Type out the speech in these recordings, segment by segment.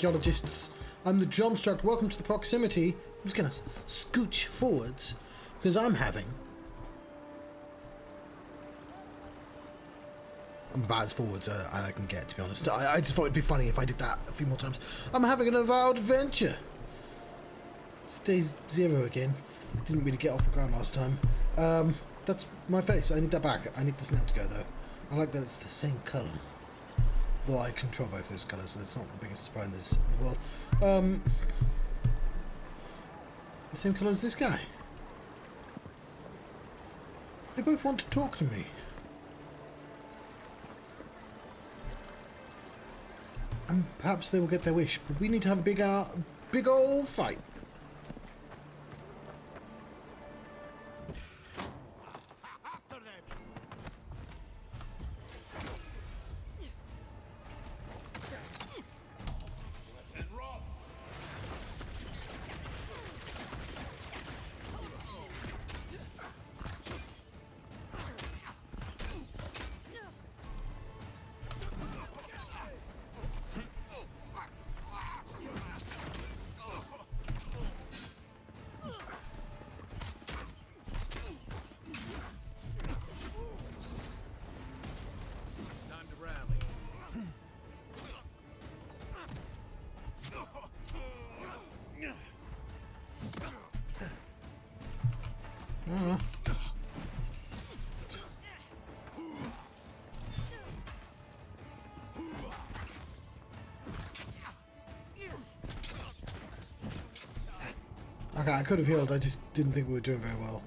archaeologists. I'm the Johnstruct. Welcome to the proximity. I'm just gonna scooch forwards because I'm about as forwards I can get, to be honest. I just thought it'd be funny if I did that a few more times. I'm having an Avowed adventure. It's day 0 again. Didn't really get off the ground last time. That's my face. I need that back. I need this now to go, though. I like that it's the same colour. Though I control both those colours, so that's not the biggest surprise in the world. The same colour as this guy. They both want to talk to me. And perhaps they will get their wish, but we need to have a big old fight. Okay, I could have healed, I just didn't think we were doing very well.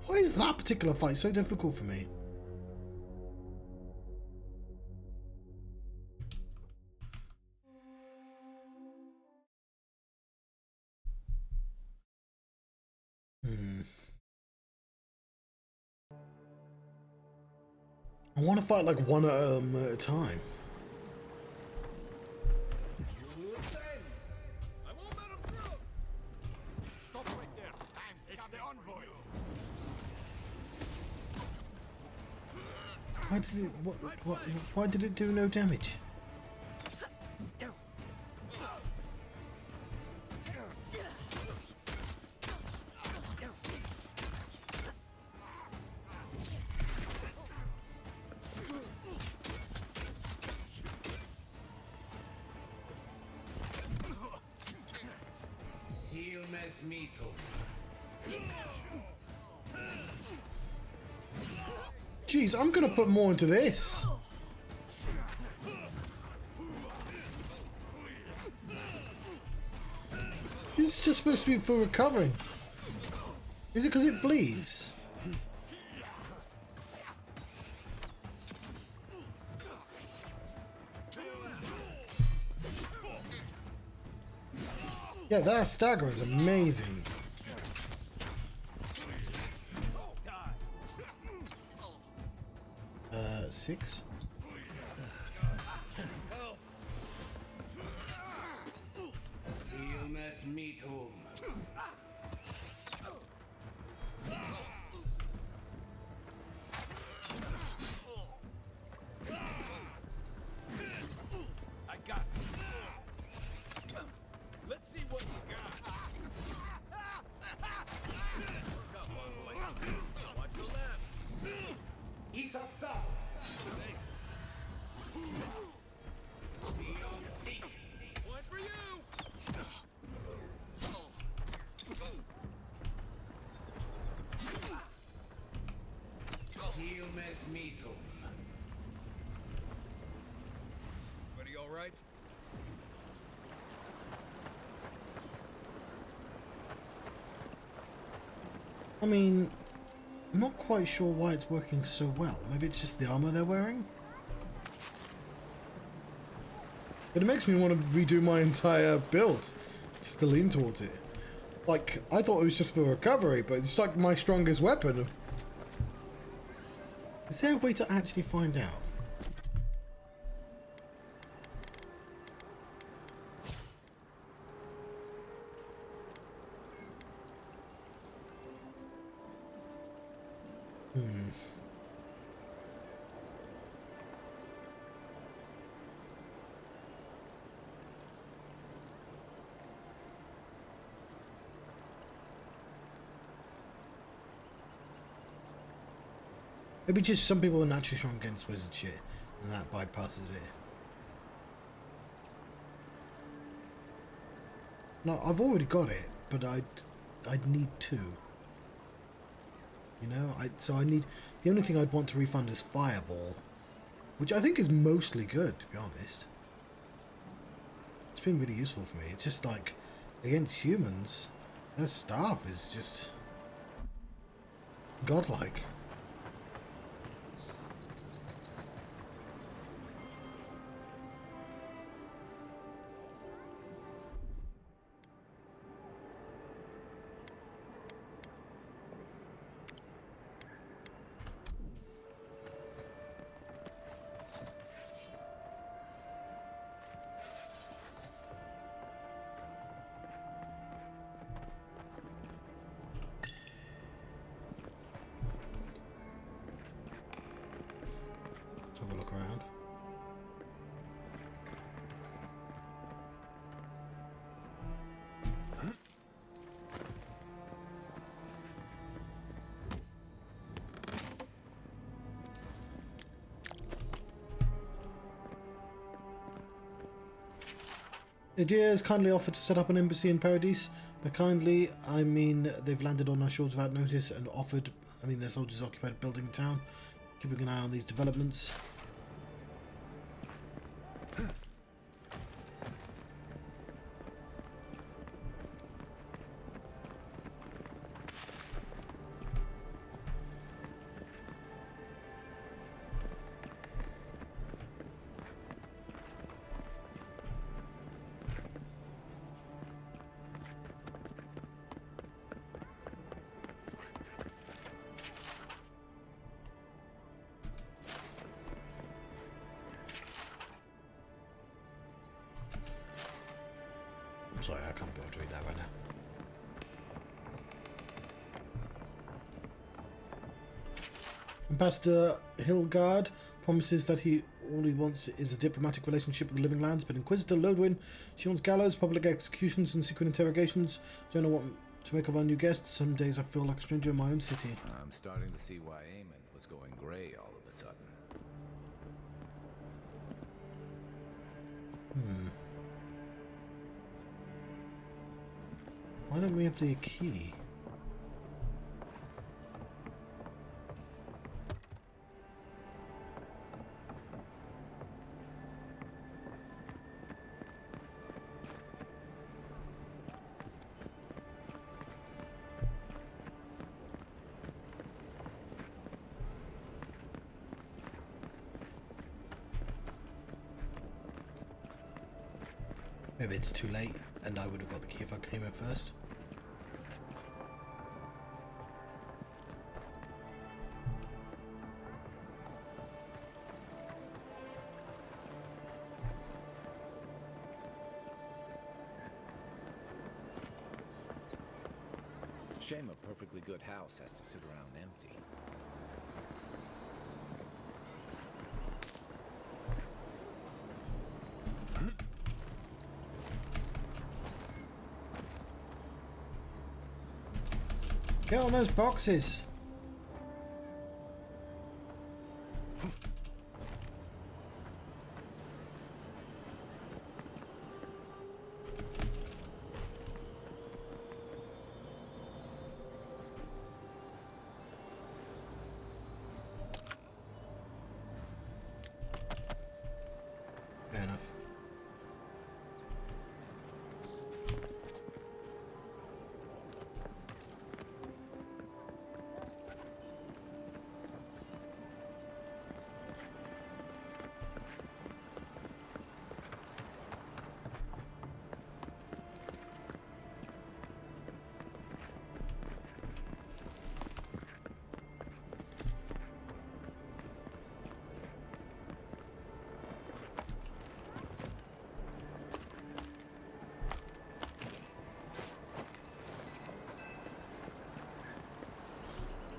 Why is that particular fight so difficult for me? I want to fight like one at a time. Why did it? Why did it do no damage? Jeez, I'm gonna put more into this. This is just supposed to be for recovering. Is it because it bleeds? Yeah, that stagger is amazing. Six. I got it. Let's see what you got. Look up, boy. Watch your left. One for you. Everybody all right? I mean, I'm not quite sure why it's working so well. Maybe it's just the armor they're wearing? But it makes me want to redo my entire build, just to lean towards it. Like, I thought it was just for recovery, but it's like my strongest weapon. Is there a way to actually find out? Maybe just some people are naturally strong against wizard shit, and that bypasses it. No, I've already got it, but I'd need two. You know, so I need... The only thing I'd want to refund is Fireball, which I think is mostly good, to be honest. It's been really useful for me. It's just like, against humans, their staff is just godlike. Have a look around. Idea has kindly offered to set up an embassy in Paradise. By kindly, I mean they've landed on our shores without notice and offered... I mean their soldiers occupied a building in town. Keeping an eye on these developments. Sorry, I can't be able to read that right now. Ambassador Hilgard promises that all he wants is a diplomatic relationship with the Living Lands, but Inquisitor Lodwin, she wants gallows, public executions, and secret interrogations. Don't know what to make of our new guests. Some days I feel like a stranger in my own city. I'm starting to see why Eamon was going grey all of a sudden. Why don't we have the key? Maybe it's too late and I would have got the key if I came in first. Shame a perfectly good house has to sit around empty. Get on those boxes! Fair enough.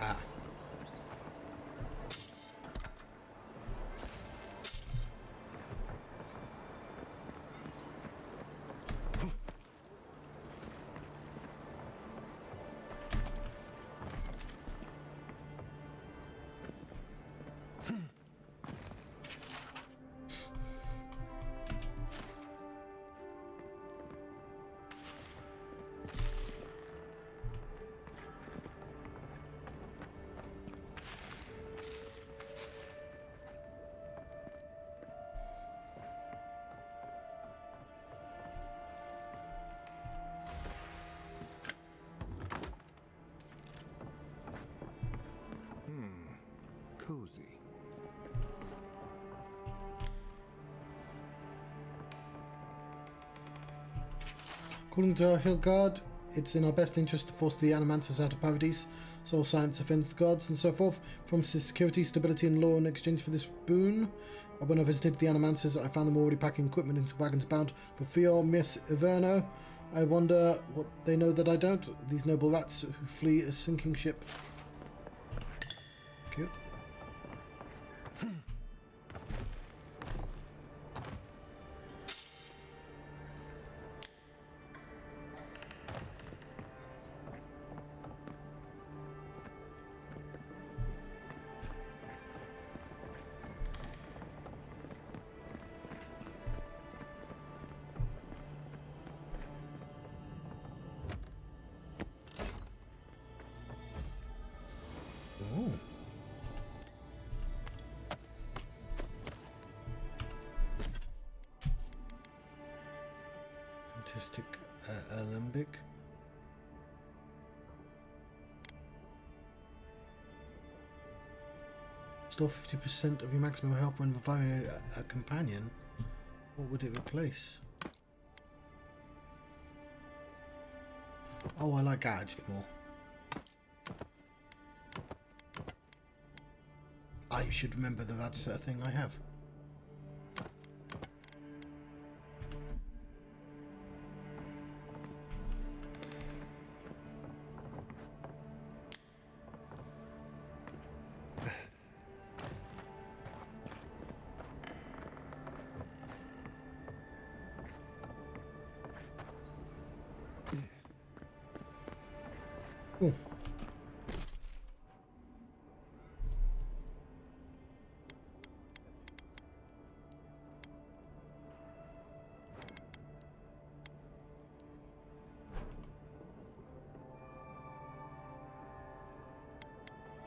Ah. cozy. According to Hildgard, it's in our best interest to force the Animancers out of Paradise. Soul science offends the gods and so forth. Promises security, stability, and law in exchange for this boon. When I visited the Animancers, I found them already packing equipment into wagons bound for Fior Miss Iverno. I wonder what they know that I don't. These noble rats who flee a sinking ship. Cute. Oh. Fantastic alembic. Store 50% of your maximum health when reviving a companion. What would it replace? Oh, I like that actually more. I should remember that that's a thing I have. Cool.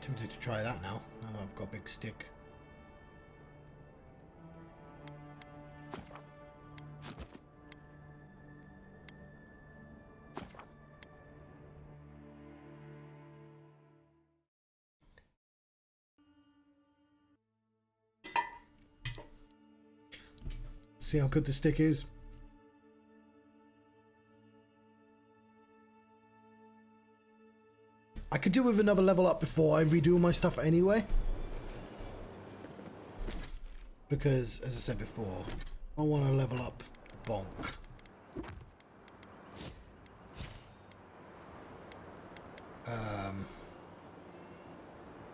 Tempted to try that now that I've got a big stick. See how good the stick is. I could do with another level up before I redo my stuff anyway. Because, as I said before, I want to level up the bonk.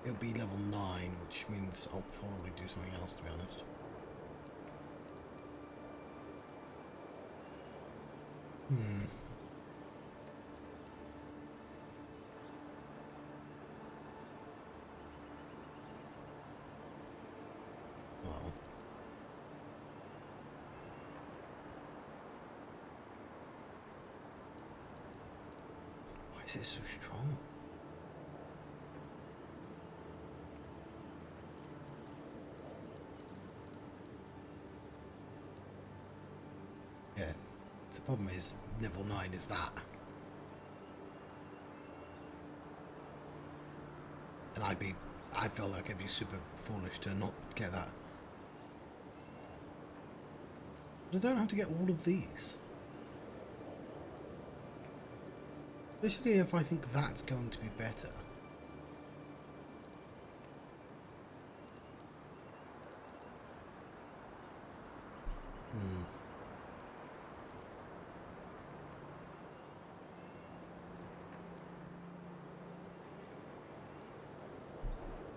It'll be level 9, which means I'll probably do something else, to be honest. Well. Why is it so strong? Yeah, the problem is level 9 is that. And I feel like I'd be super foolish to not get that. But I don't have to get all of these. Especially if I think that's going to be better.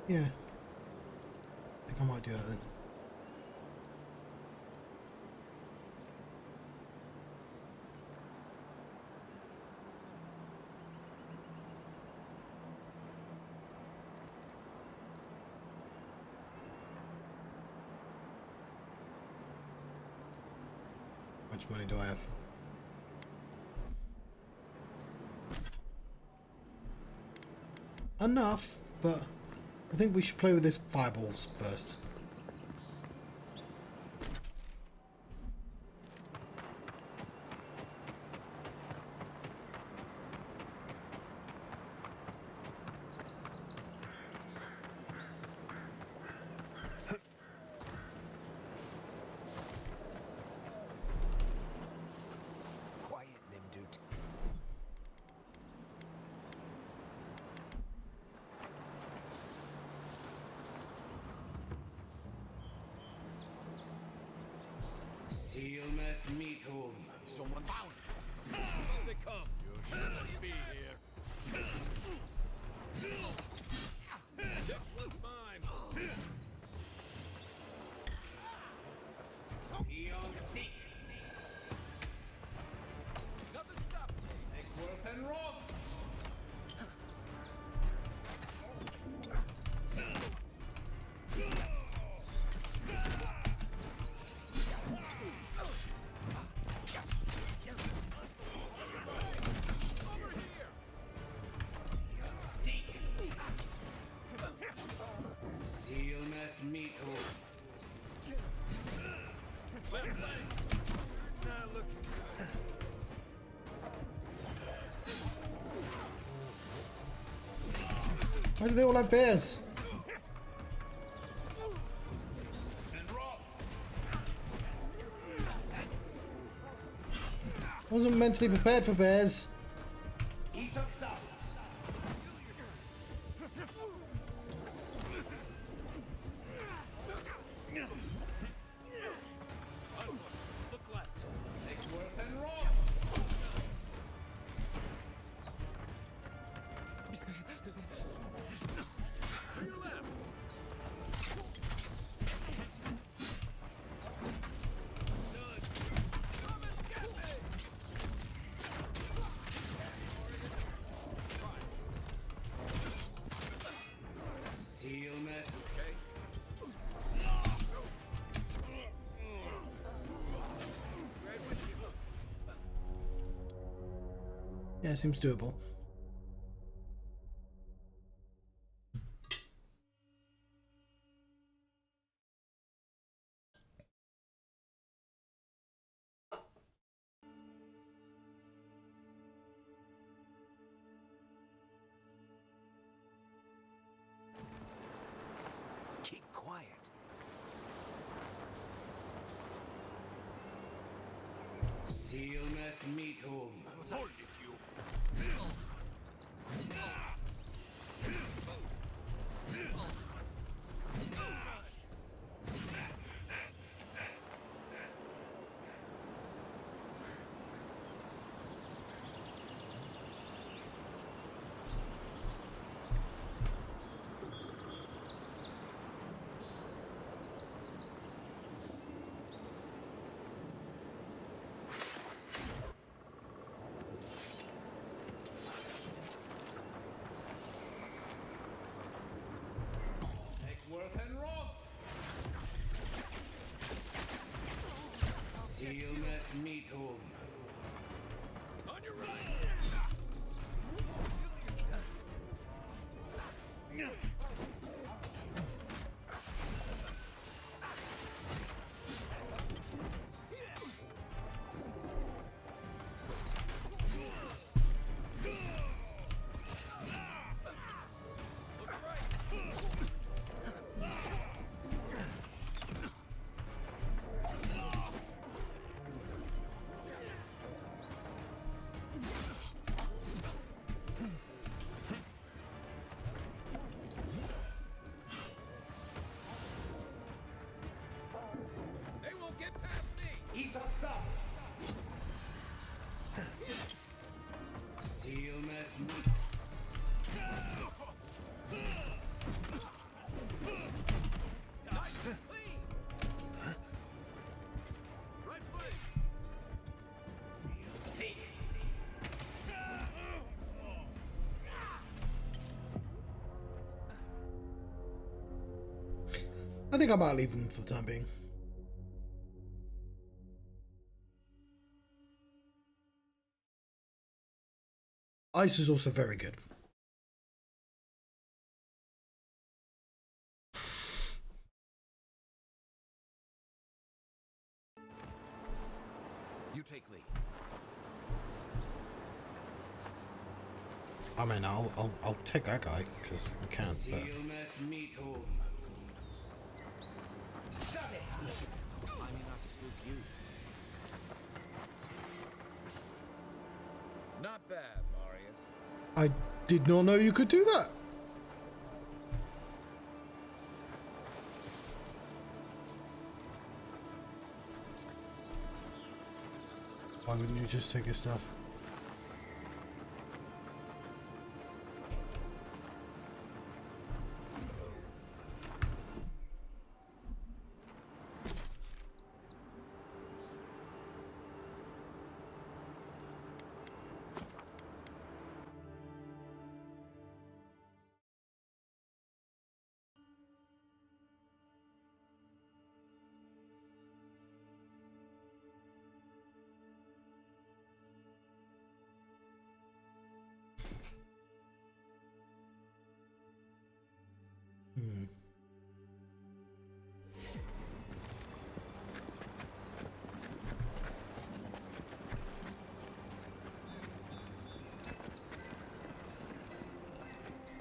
Yeah. I think I might do that then. How much money do I have? Enough, but I think we should play with this fireballs first. Sealmas meet home. Someone found it. They come. You shouldn't be here. This was mine. Beyond seek. Nothing stopped me. Worth and rob. Over here. Seek. Sealmas meet home. Left leg. Not looking good. Why do they all have bears? And rob. Wasn't mentally prepared for bears. Isok south. Look left. Worth and rob. To your left. Come and get me. Sealmas. Okay. Right with you. Yeah, seems doable. Keep quiet. Sealmas meet home. Hold it, you. Worth and rob. Sealmas meet home. On your right. Look right. They won't get past me. Isok south. Sealmas meet. Nice and clean. Right foot. Seek. I think I might leave them for the time being. Ice is also very good. You take lead. I mean, I'll take that guy because we can. But Sealmas meet home. I mean not to spook you. Not bad, Marius. I did not know you could do that. Why wouldn't you just take his stuff?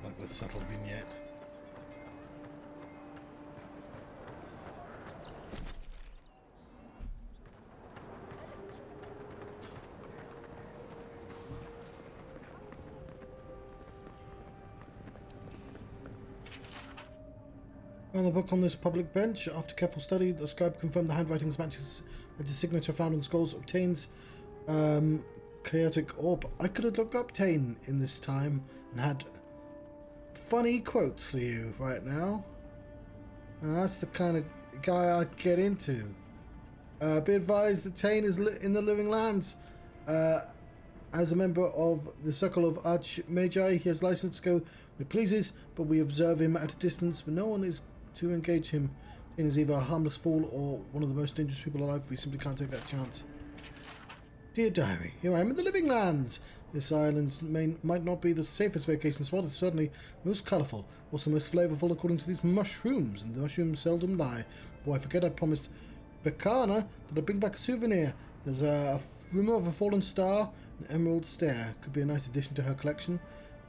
Like the subtle vignette. Found the book on this public bench. After careful study, the scribe confirmed the handwritings matches his signature found on the scrolls. Obtains chaotic orb. I could have looked up Tane in this time and had funny quotes for you right now. And that's the kind of guy I get into. Be advised that Tane is in the living lands. As a member of the Circle of Archmagi, he has license to go where he pleases, but we observe him at a distance, but no one is to engage him. Tane is either a harmless fool or one of the most dangerous people alive. We simply can't take that chance. Dear Diary, here I am in the living lands. This island might not be the safest vacation spot. It's certainly most colourful, also most flavourful according to these mushrooms, and the mushrooms seldom lie. Boy, I forget I promised Bekana that I'd bring back a souvenir. There's a rumour of a fallen star, an emerald stare. Could be a nice addition to her collection.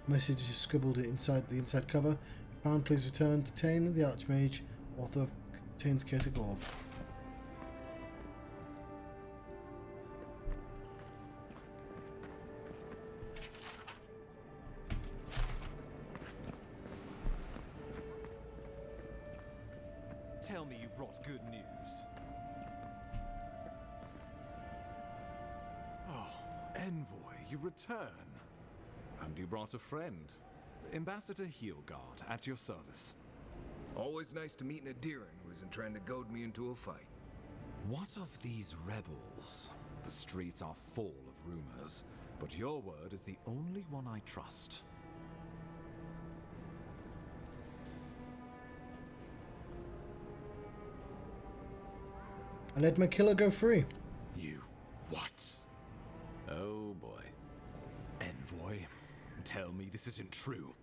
Message is scribbled inside the inside cover. If found, please return to Tane, the Archmage, author of Tane's Chaotic Orb. Tell me you brought good news. Oh, Envoy, you return. And you brought a friend. Ambassador Heelguard, at your service. Always nice to meet an Adiran who isn't trying to goad me into a fight. What of these rebels? The streets are full of rumors, but your word is the only one I trust. I let my killer go free. You what? Oh boy. Envoy, tell me this isn't true.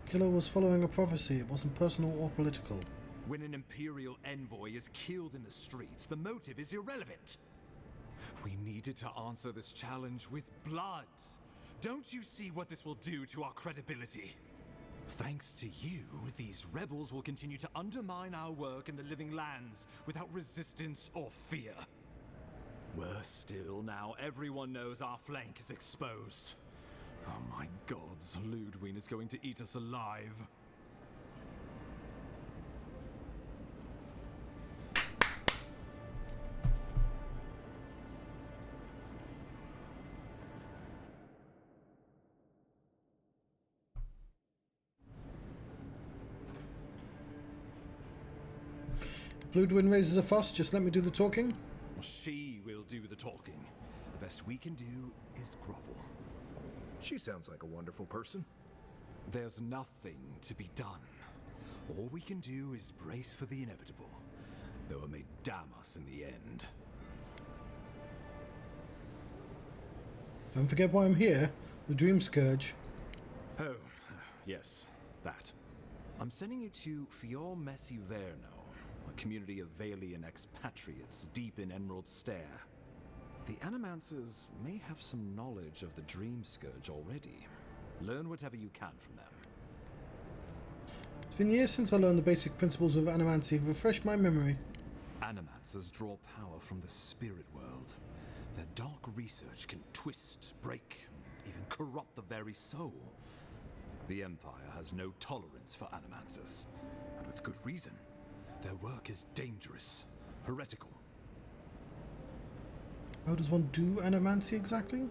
Killer was following a prophecy. It wasn't personal or political. When an Imperial envoy is killed in the streets, the motive is irrelevant. We needed to answer this challenge with blood. Don't you see what this will do to our credibility? Thanks to you, these rebels will continue to undermine our work in the living lands without resistance or fear. Worse still, now everyone knows our flank is exposed. Oh my gods, Ludwig is going to eat us alive. Ludwig raises a fuss, just let me do the talking. She will do the talking. The best we can do is grovel. She sounds like a wonderful person. There's nothing to be done. All we can do is brace for the inevitable, though it may damn us in the end. Don't forget why I'm here. The Dream Scourge. Oh, yes, that. I'm sending you to Fior Messi Verno, a community of Valian expatriates deep in Emerald Stare. The Animancers may have some knowledge of the Dream Scourge already. Learn whatever you can from them. It's been years since I learned the basic principles of Animancy. Refresh my memory. Animancers draw power from the spirit world. Their dark research can twist, break, even corrupt the very soul. The Empire has no tolerance for Animancers, and with good reason. Their work is dangerous, heretical. How does one do Animancy exactly?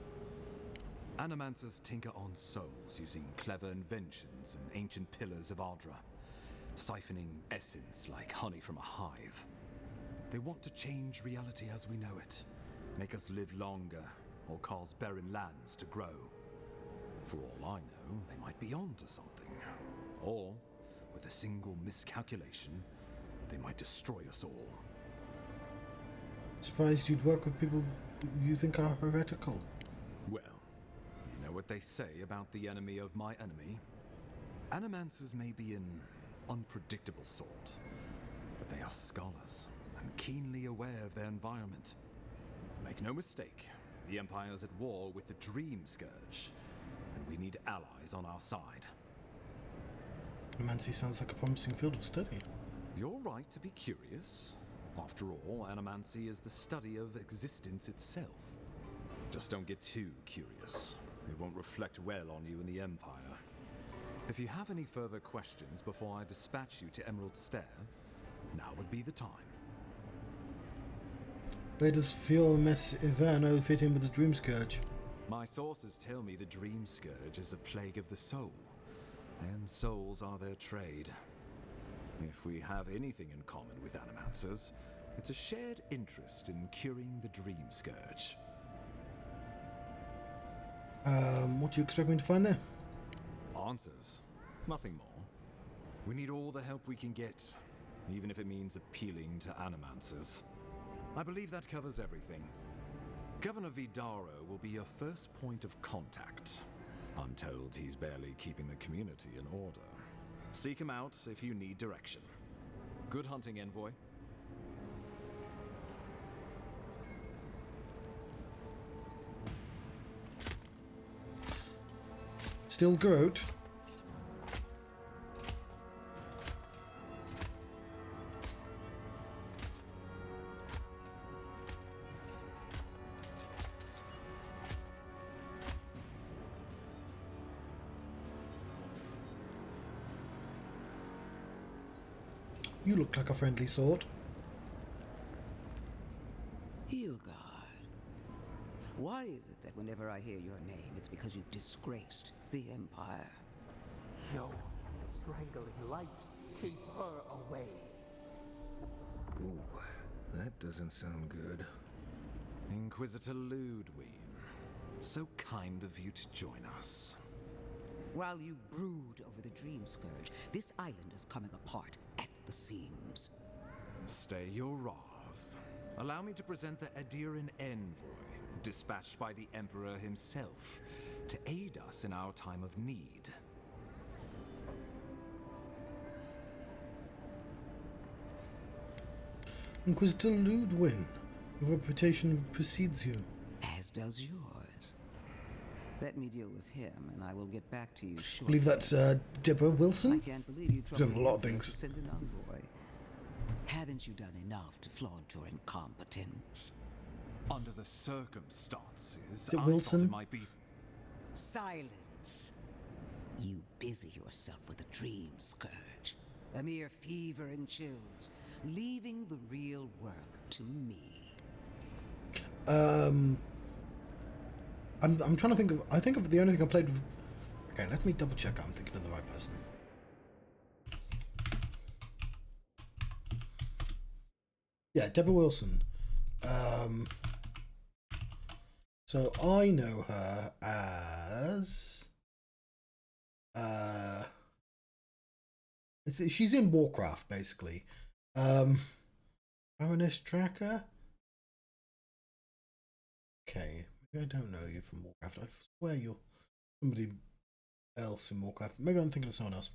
Animancers tinker on souls using clever inventions and ancient pillars of Ardra, siphoning essence like honey from a hive. They want to change reality as we know it, make us live longer, or cause barren lands to grow. For all I know, they might be onto something. Or, with a single miscalculation, they might destroy us all. Surprised you'd work with people you think are heretical. Well, you know what they say about the enemy of my enemy? Animancers may be an unpredictable sort, but they are scholars and keenly aware of their environment. Make no mistake, the Empire's at war with the Dream Scourge, and we need allies on our side. Animancy sounds like a promising field of study. You're right to be curious. After all, Animancy is the study of existence itself. Just don't get too curious. It won't reflect well on you in the Empire. If you have any further questions before I dispatch you to Emerald Stair, now would be the time. Where does Fiormes Iverno fit in with the Dream Scourge? My sources tell me the Dream Scourge is a plague of the soul, and souls are their trade. If we have anything in common with Animancers, it's a shared interest in curing the Dream Scourge. What do you expect me to find there? Answers. Nothing more. We need all the help we can get, even if it means appealing to Animancers. I believe that covers everything. Governor Vidaro will be your first point of contact. I'm told he's barely keeping the community in order. Seek him out if you need direction. Good hunting, Envoy. Still Groot? You look like a friendly sort. Heelguard. Why is it that whenever I hear your name, it's because you've disgraced the Empire? No. Strangling light. Keep her away. Ooh, that doesn't sound good. Inquisitor Ludwig, so kind of you to join us. While you brood over the Dream Scourge, this island is coming apart at the seams. Stay your wrath. Allow me to present the Adiran Envoy, dispatched by the Emperor himself, to aid us in our time of need. Inquisitor Ludwig, your reputation precedes you. As does yours. Let me deal with him, and I will get back to you I shortly. believe that's Deborah I Wilson. can't believe you Done a lot of to things. send an envoy. Haven't you done enough to flaunt your incompetence? Under the circumstances, it I Wilson? thought it might be... Silence. You busy yourself with the Dream Scourge. A mere fever and chills, leaving the real work to me. I'm trying to think of. I think of the only thing I played with. Okay, let me double check. I'm thinking of the right person. Yeah, Deborah Wilson. So I know her as. She's in Warcraft basically. Baroness Tracker. Okay, maybe I don't know you from Warcraft. I swear you're somebody else in Warcraft. Maybe I'm thinking of someone else.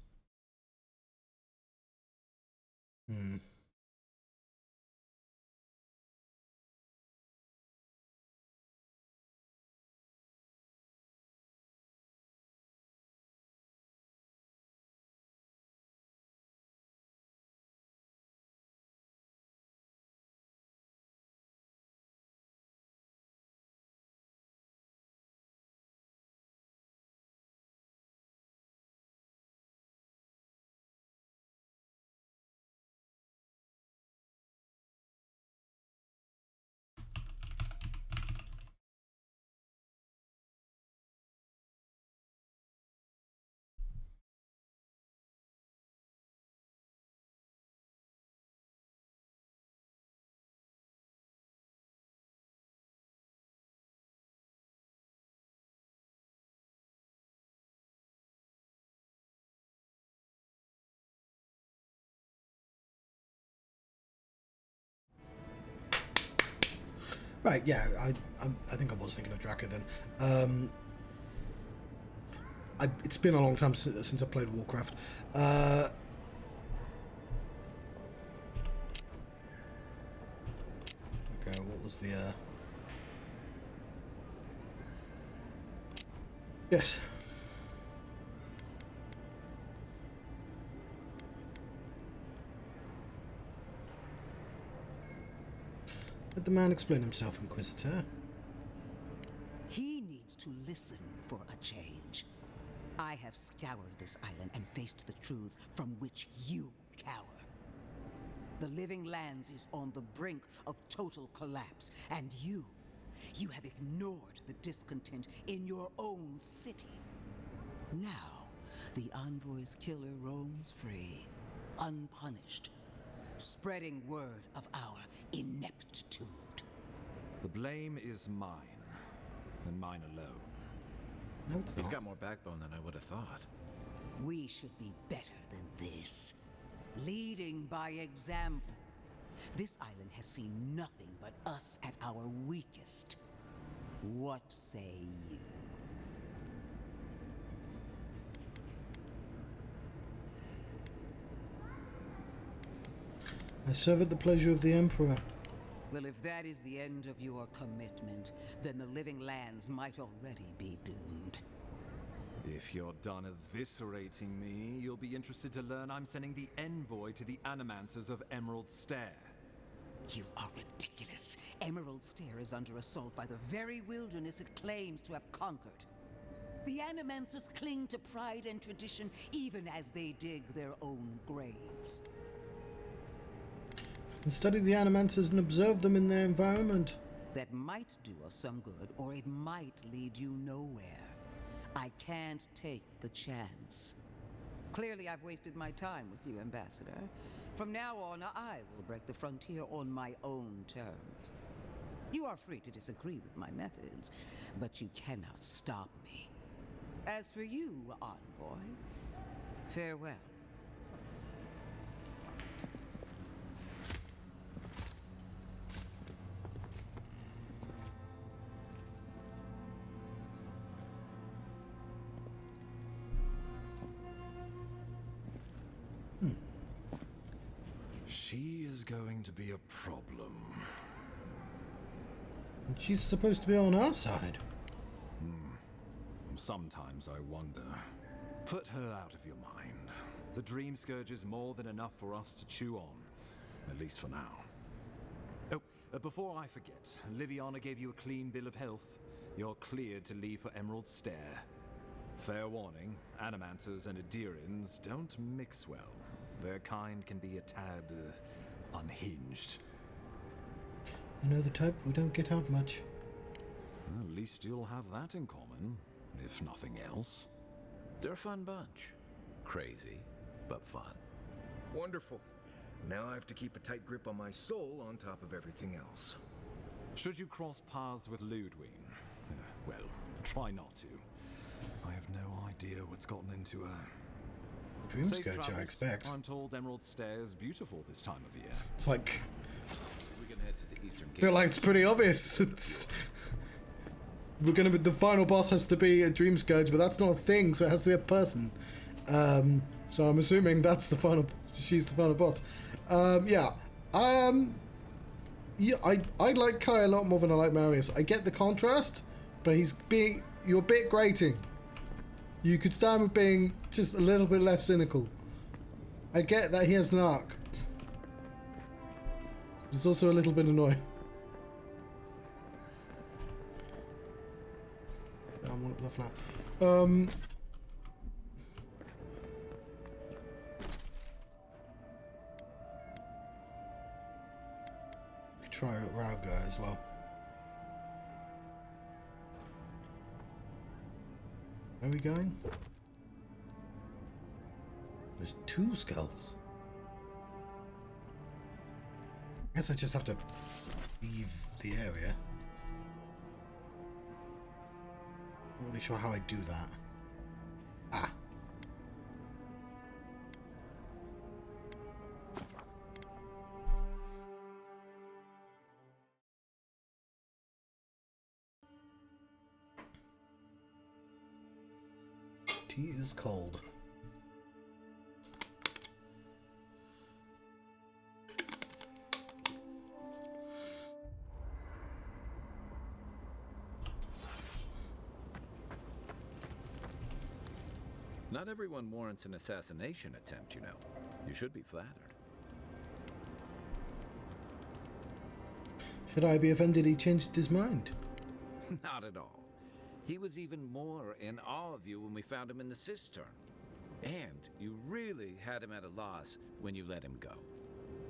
Right, yeah, I think I was thinking of Draka then. It's been a long time since I played Warcraft. Okay, what was the... Yes. Let the man explain himself, Inquisitor. He needs to listen for a change. I have scoured this island and faced the truths from which you cower. The Living Lands is on the brink of total collapse, and you have ignored the discontent in your own city. Now, the Envoy's killer roams free, unpunished, spreading word of our ineptitude. The blame is mine, and mine alone. No, it's He's not. got more backbone than I would have thought. We should be better than this. Leading by example. This island has seen nothing but us at our weakest. What say you? I serve at the pleasure of the Emperor. Well, if that is the end of your commitment, then the Living Lands might already be doomed. If you're done eviscerating me, you'll be interested to learn I'm sending the envoy to the Animancers of Emerald Stair. You are ridiculous. Emerald Stair is under assault by the very wilderness it claims to have conquered. The Animancers cling to pride and tradition even as they dig their own graves. And study the Animancers and observe them in their environment. That might do us some good, or it might lead you nowhere. I can't take the chance. Clearly, I've wasted my time with you, Ambassador. From now on, I will break the frontier on my own terms. You are free to disagree with my methods, but you cannot stop me. As for you, Envoy, farewell. She is going to be a problem. And she's supposed to be on our side. Sometimes I wonder. Put her out of your mind. The Dream Scourge is more than enough for us to chew on, at least for now. Oh, before I forget, Liviana gave you a clean bill of health. You're cleared to leave for Emerald Stair. Fair warning, Animancers and Adirians don't mix well. Their kind can be a tad unhinged. You know the type, we don't get out much. Well, at least you'll have that in common, if nothing else. They're a fun bunch. Crazy, but fun. Wonderful. Now I have to keep a tight grip on my soul on top of everything else. Should you cross paths with Ludwig? Well, try not to. I have no idea what's gotten into her. Dream Safe Scourge, I travels. expect. I'm told Emerald Stair is beautiful this time of year. It's like, We can head to the Eastern I Gate. feel like it's pretty obvious. We're gonna be, the final boss has to be a Dream Scourge, but that's not a thing, so it has to be a person. So I'm assuming that's the final. She's the final boss. Yeah. Yeah. I like Kai a lot more than I like Marius. I get the contrast, but you're a bit grating. You could stand with being just a little bit less cynical. I get that he has an arc. It's also a little bit annoying. I want the flat. Could try Rauga as well. Where are we going? There's 2 skulls. I guess I just have to leave the area. Not really sure how I do that. Ah. He is cold. Not everyone warrants an assassination attempt, you know. You should be flattered. Should I be offended he changed his mind? Not at all. He was even more in awe of you when we found him in the cistern. And you really had him at a loss when you let him go.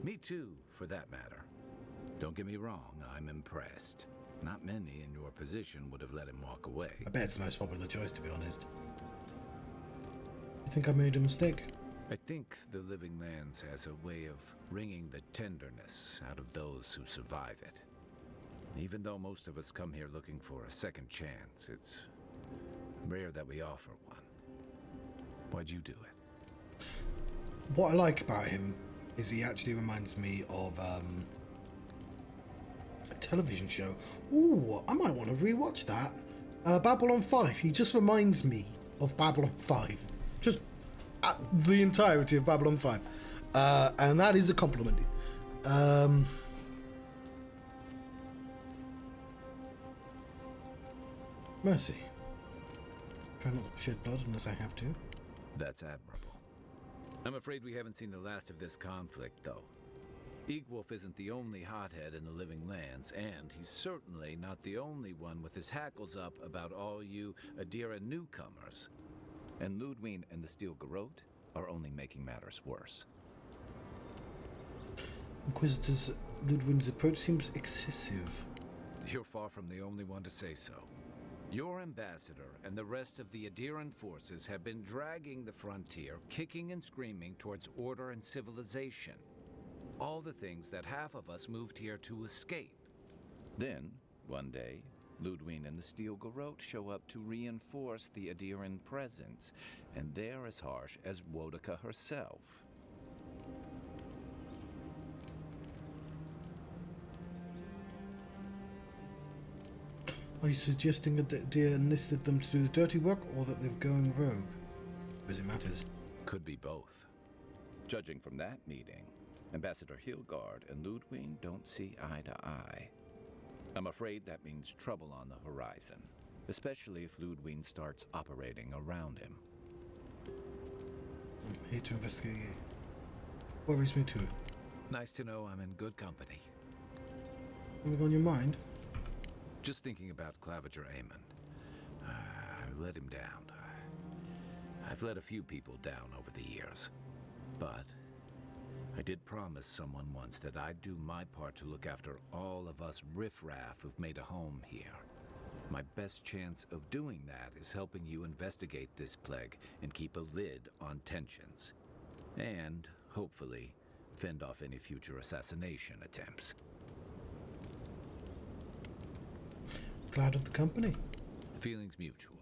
Me too, for that matter. Don't get me wrong, I'm impressed. Not many in your position would have let him walk away. I bet it's the most popular choice, to be honest. You think I made a mistake? I think the Living Lands has a way of wringing the tenderness out of those who survive it. Even though most of us come here looking for a second chance, it's rare that we offer one. Why'd you do it? What I like about him is he actually reminds me of a television show. Ooh, I might want to rewatch that. Babylon 5. He just reminds me of Babylon 5. Just the entirety of Babylon 5. And that is a compliment. Mercy. Try not to shed blood unless I have to. That's admirable. I'm afraid we haven't seen the last of this conflict, though. Eagwolf isn't the only hothead in the Living Lands, and he's certainly not the only one with his hackles up about all you Adira newcomers. And Ludwig and the Steel Garrote are only making matters worse. Inquisitor's Ludwig's approach seems excessive. You're far from the only one to say so. Your ambassador and the rest of the Adiran forces have been dragging the frontier, kicking and screaming towards order and civilization. All the things that half of us moved here to escape. Then, one day, Ludwig and the Steel Garrote show up to reinforce the Adiran presence, and they're as harsh as Wodaka herself. Are you suggesting that they enlisted them to do the dirty work, or that they're going rogue? Because it matters. Could be both. Judging from that meeting, Ambassador Hilgard and Ludwig don't see eye to eye. I'm afraid that means trouble on the horizon, especially if Ludwig starts operating around him. I'm here to investigate. Worries me too. Nice to know I'm in good company. Something on your mind? Just thinking about Claviger Amon. I let him down. I've let a few people down over the years. But I did promise someone once that I'd do my part to look after all of us riffraff who've made a home here. My best chance of doing that is helping you investigate this plague and keep a lid on tensions. And, hopefully, fend off any future assassination attempts. Glad of the company. The feeling's mutual.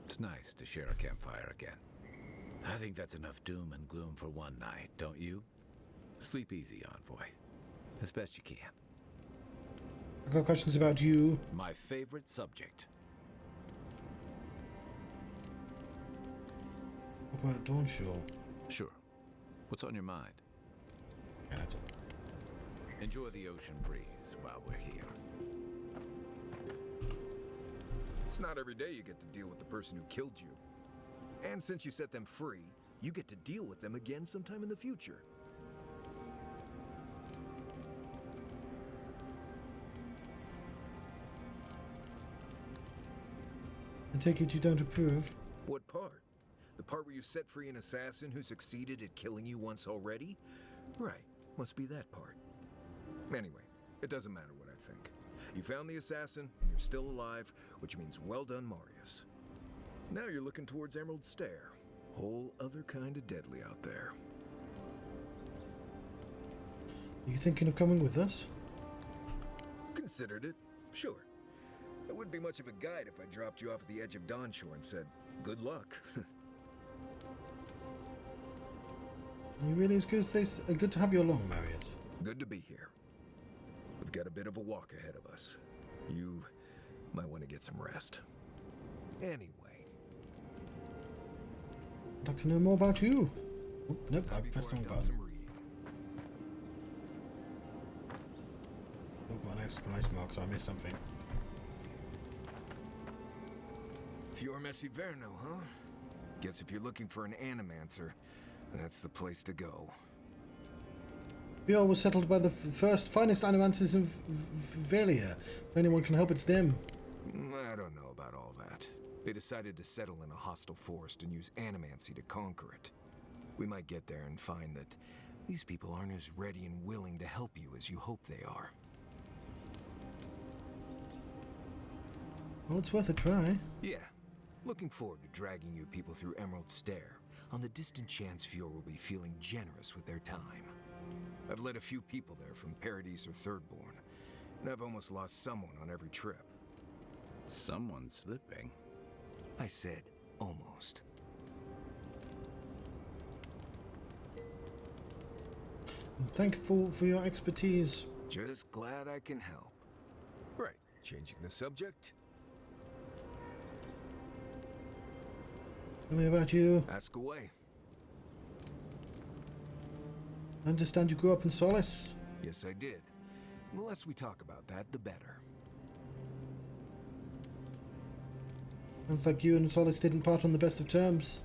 It's nice to share a campfire again. I think that's enough doom and gloom for one night, don't you? Sleep easy, Envoy. As best you can. I've got questions about you. My favorite subject. What about Dawnshaw? Sure. What's on your mind? Yeah, that's all. Enjoy the ocean breeze while we're here. It's not every day you get to deal with the person who killed you. And since you set them free, you get to deal with them again sometime in the future. I take it you don't approve. What part? The part where you set free an assassin who succeeded at killing you once already? Right, must be that part. Anyway, it doesn't matter what I think. You found the assassin, and you're still alive, which means well done, Marius. Now you're looking towards Emerald Stair. Whole other kind of deadly out there. Are you thinking of coming with us? Considered it, sure. It wouldn't be much of a guide if I dropped you off at the edge of Dawnshore and said, good luck. Are you really as good as this? Good to have you along, Marius. Good to be here. We've got a bit of a walk ahead of us. You might want to get some rest. Anyway, I'd like to know more about you. Oop, nope, I Before pressed the I've wrong done button. some reading. Oh, got an exclamation mark, so I missed something. Fior Messi Verno, huh? Guess if you're looking for an Animancer, that's the place to go. Bior was settled by the first finest animancers of Velia. If anyone can help, it's them. I don't know about all that. They decided to settle in a hostile forest and use Animancy to conquer it. We might get there and find that these people aren't as ready and willing to help you as you hope they are. Well, it's worth a try. Yeah. Looking forward to dragging you people through Emerald Stair, on the distant chance Fior will be feeling generous with their time. I've led a few people there from Paradise or Thirdborn, and I've almost lost someone on every trip. Someone's slipping. I said almost. I'm thankful for your expertise. Just glad I can help. Right, changing the subject. Tell me about you. Ask away. I understand you grew up in Solace. Yes, I did. The less we talk about that, the better. Sounds like you and Solace didn't part on the best of terms.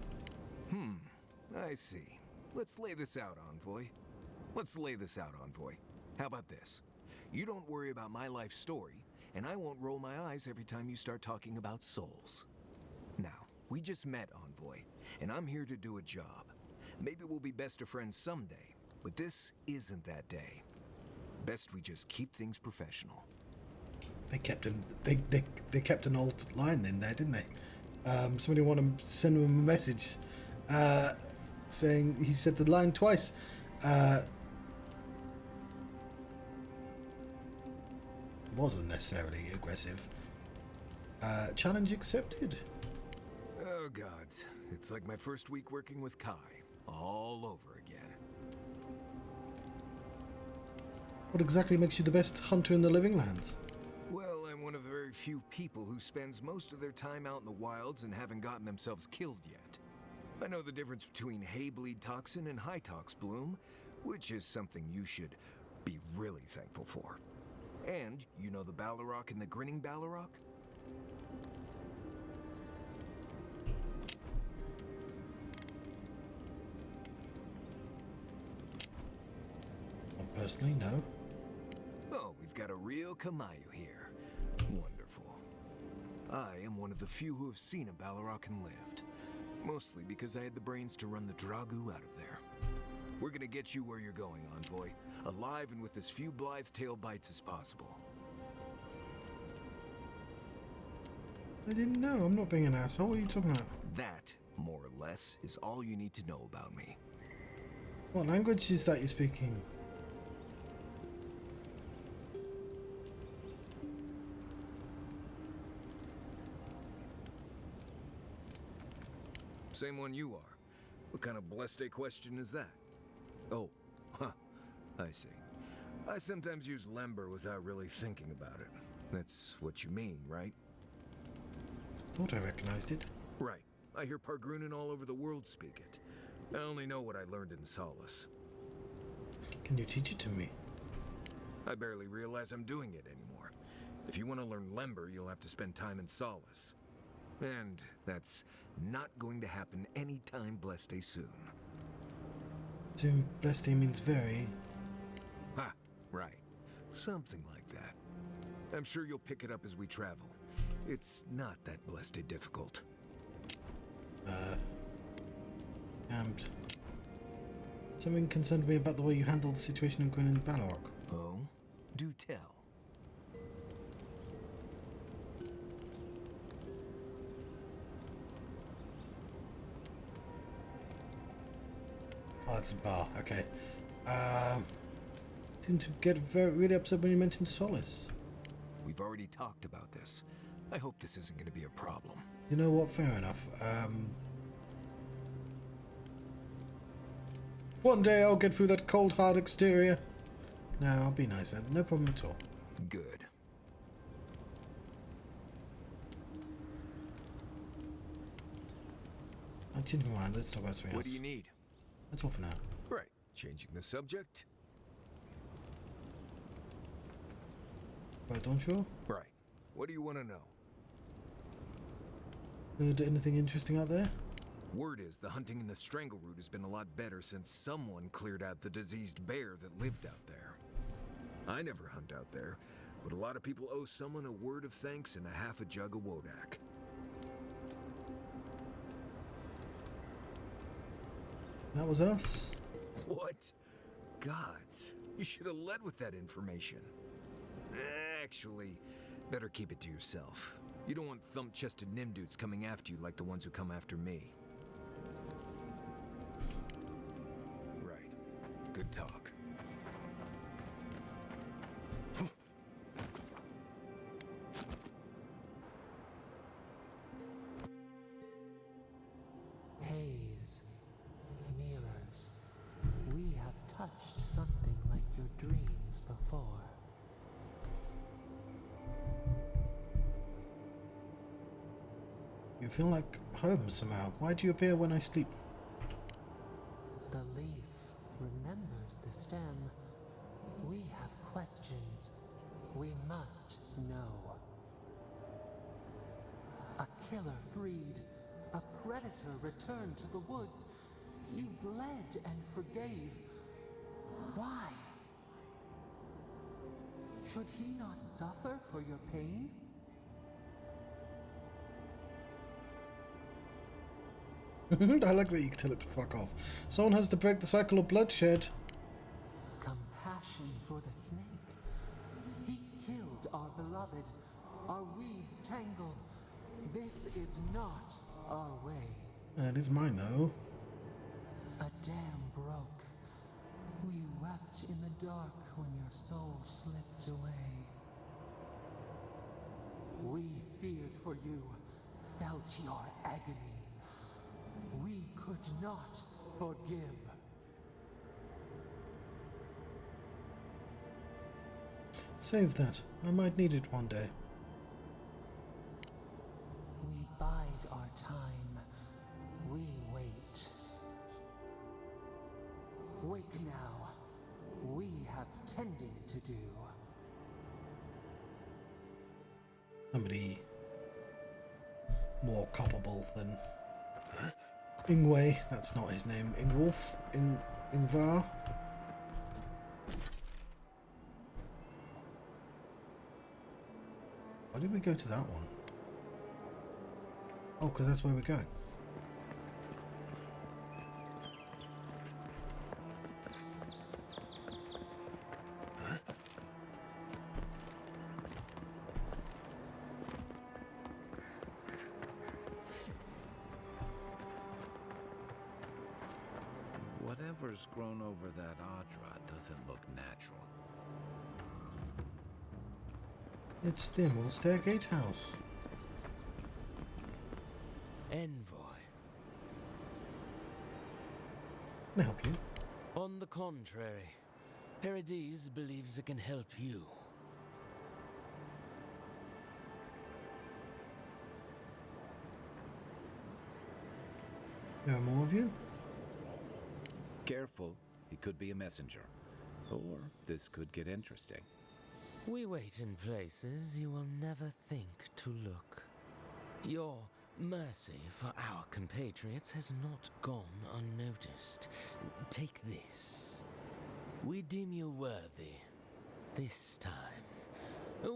I see. Let's lay this out, Envoy. How about this? You don't worry about my life story, and I won't roll my eyes every time you start talking about souls. Now, we just met, Envoy, and I'm here to do a job. Maybe we'll be best of friends someday, but this isn't that day. Best we just keep things professional. They kept an old line in there, didn't they? Somebody want to send him a message saying he said the line twice. Wasn't necessarily aggressive. Challenge accepted. Oh gods, it's like my first week working with Kai, all over again. What exactly makes you the best hunter in the Living Lands? Well, I'm one of the very few people who spends most of their time out in the wilds and haven't gotten themselves killed yet. I know the difference between Haybleed Toxin and Hytox Bloom, which is something you should be really thankful for. And you know the Ballarok and the Grinning Ballarok? Personally, no. Oh, we've got a real Kamayu here. Wonderful. I am one of the few who have seen a Ballarok and lived. Mostly because I had the brains to run the Dragu out of there. We're gonna get you where you're going, Envoy. Alive and with as few blithe tail bites as possible. I didn't know. I'm not being an asshole. What are you talking about? That, more or less, is all you need to know about me. What language is that you're speaking? Same one you are. What kind of blessed question is that? Oh, huh. I see. I sometimes use Lember without really thinking about it. That's what you mean, right? Thought I recognized it. Right. I hear Pargrunen all over the world speak it. I only know what I learned in Solace. Can you teach it to me? I barely realize I'm doing it anymore. If you want to learn Lember, you'll have to spend time in Solace. And that's not going to happen anytime blessed soon. Zoom blessed means very. Ha, right. Something like that. I'm sure you'll pick it up as we travel. It's not that blessed difficult. And something concerned me about the way you handled the situation in Gwyn and Ballarok. Oh? Do tell. Oh, it's a bar. Okay. Seemed to get really upset when you mentioned Solace. We've already talked about this. I hope this isn't going to be a problem. You know what? Fair enough. One day I'll get through that cold, hard exterior. No, I'll be nice. No problem at all. Good. change my mind. Let's talk about something What else. do you need? That's all for now. Right. Changing the subject? Right, don't you? Right. What do you want to know? Heard anything interesting out there? Word is the hunting in the Strangleroot has been a lot better since someone cleared out the diseased bear that lived out there. I never hunt out there, but a lot of people owe someone a word of thanks and a half a jug of Wodak. That was us. What? Gods, you should have led with that information. Actually, better keep it to yourself. You don't want thump-chested Nimdudes coming after you like the ones who come after me. Right. Good talk. Haze, mirrors. We have touched something like your dreams before. You feel like home somehow. Why do you appear when I sleep? The leaf remembers the stem. We have questions. We must know. A killer freed. A predator returned to the woods. You bled and forgave. Why? Should he not suffer for your pain? I like that you can tell it to fuck off. Someone has to break the cycle of bloodshed. Compassion for the snake. He killed our beloved. Our weeds tangle. This is not our way. It is mine though. A dam broke. We wept in the dark when your soul slipped away. We feared for you, felt your agony. We could not forgive. Save that. I might need it one day. We bide our time. We wait. Wake now. We have tending to do. Somebody more culpable than Ingwe. That's not his name. Ingwolf. Ingvar. Why did we go to that one? Oh, because that's where we're going. Whatever's grown over that Audra doesn't look natural. It's Thimmel's Gatehouse. Envoy. Can I help you? On the contrary, Paradise believes it can help you. There are more of you? Careful, he could be a messenger. Or this could get interesting. We wait in places you will never think to look. Your mercy for our compatriots has not gone unnoticed. Take this. We deem you worthy. This time,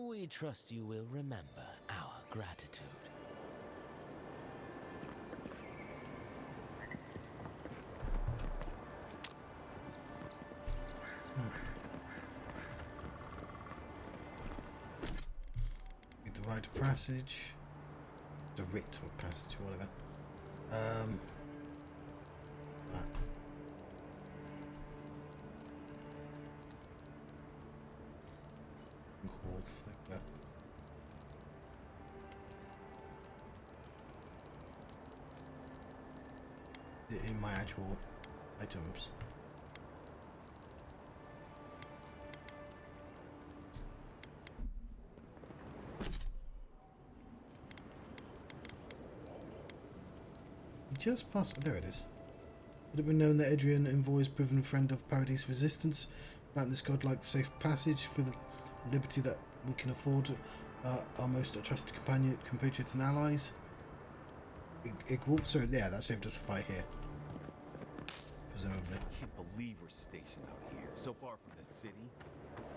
we trust you will remember our gratitude. The rite of passage. The rite of passage or whatever. Wolf, there we go. In my actual items. Just past. There it is. It had been known that Adrian, Envoy's proven friend of Paradise resistance, grant this godlike safe passage for the liberty that we can afford our most trusted compatriots and allies. So yeah, that saved us a fight here. Presumably. I can't believe we're stationed out here, so far from the city.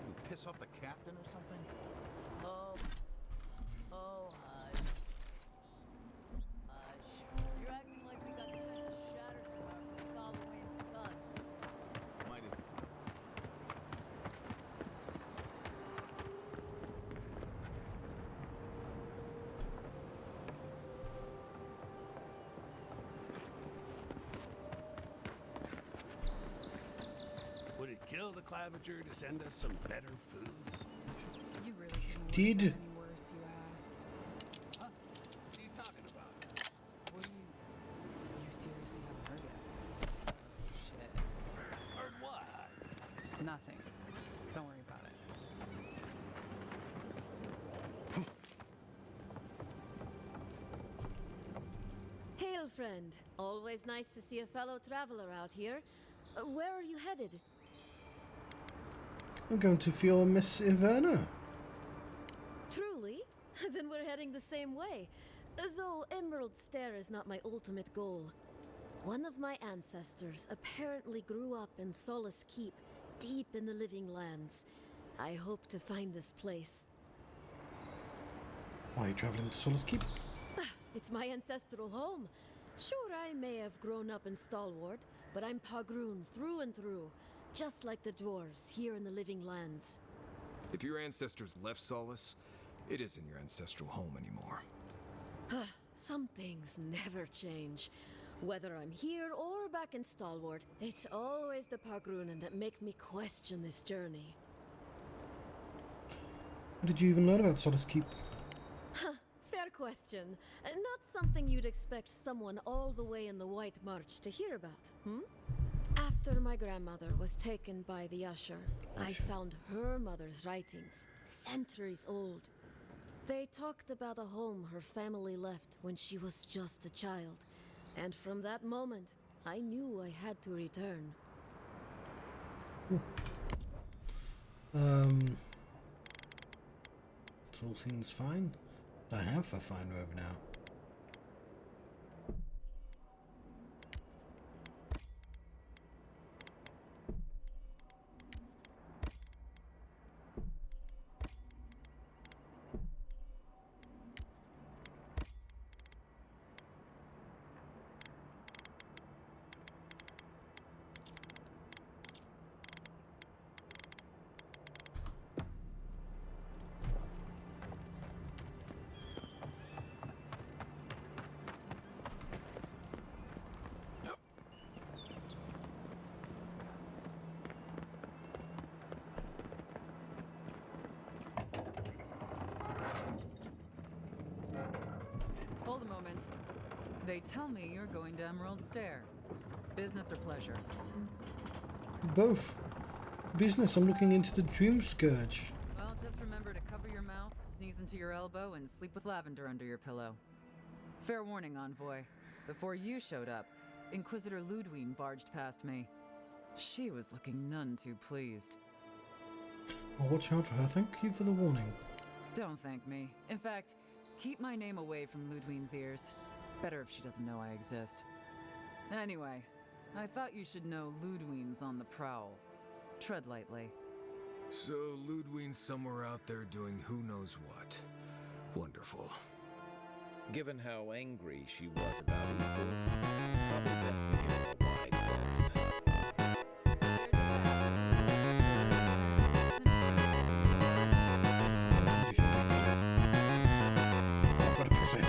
We piss off the captain or something? Oh, hush. Hush. You're acting like we got sent to Shatterstar from Callaway's tusks. Might as well. Would it kill the Clavager to send us some better food? You really couldn't Did. wish for any worse, you ass. Huh? What are you talking about? What do you seriously haven't heard yet? Shit. Heard what? Nothing. Don't worry about it. Hail, friend. Always nice to see a fellow traveler out here. Where are you headed? I'm going to feel Miss Iverna. Truly? Then we're heading the same way. Though Emerald Stair is not my ultimate goal. One of my ancestors apparently grew up in Solace Keep, deep in the Living Lands. I hope to find this place. Why are you travelling to Solace Keep? It's my ancestral home. Sure, I may have grown up in Stalwart, but I'm Pagroon through and through, just like the dwarves here in the Living Lands. If your ancestors left Solace, it isn't your ancestral home anymore. Some things never change. Whether I'm here or back in Stalwart, it's always the Pagroonen that make me question this journey. When did you even learn about Solace Keep? Fair question. Not something you'd expect someone all the way in the White March to hear about, After my grandmother was taken by the Usher, I found her mother's writings, centuries old. They talked about a home her family left when she was just a child. And from that moment, I knew I had to return. It all seems fine. I have a fine robe now. Hold a moment. They tell me you're going to Emerald Stair. Business or pleasure? Both. Business, I'm looking into the Dream Scourge. Well, just remember to cover your mouth, sneeze into your elbow, and sleep with lavender under your pillow. Fair warning, Envoy. Before you showed up, Inquisitor Ludwine barged past me. She was looking none too pleased. I'll watch out for her. Thank you for the warning. Don't thank me. In fact, keep my name away from Ludwine's ears. Better if she doesn't know I exist. Anyway, I thought you should know Ludwine's on the prowl. Tread lightly. So Ludwine's somewhere out there doing who knows what. Wonderful. Given how angry she was about Equals, probably best we give her a wide berth. I've got to press it.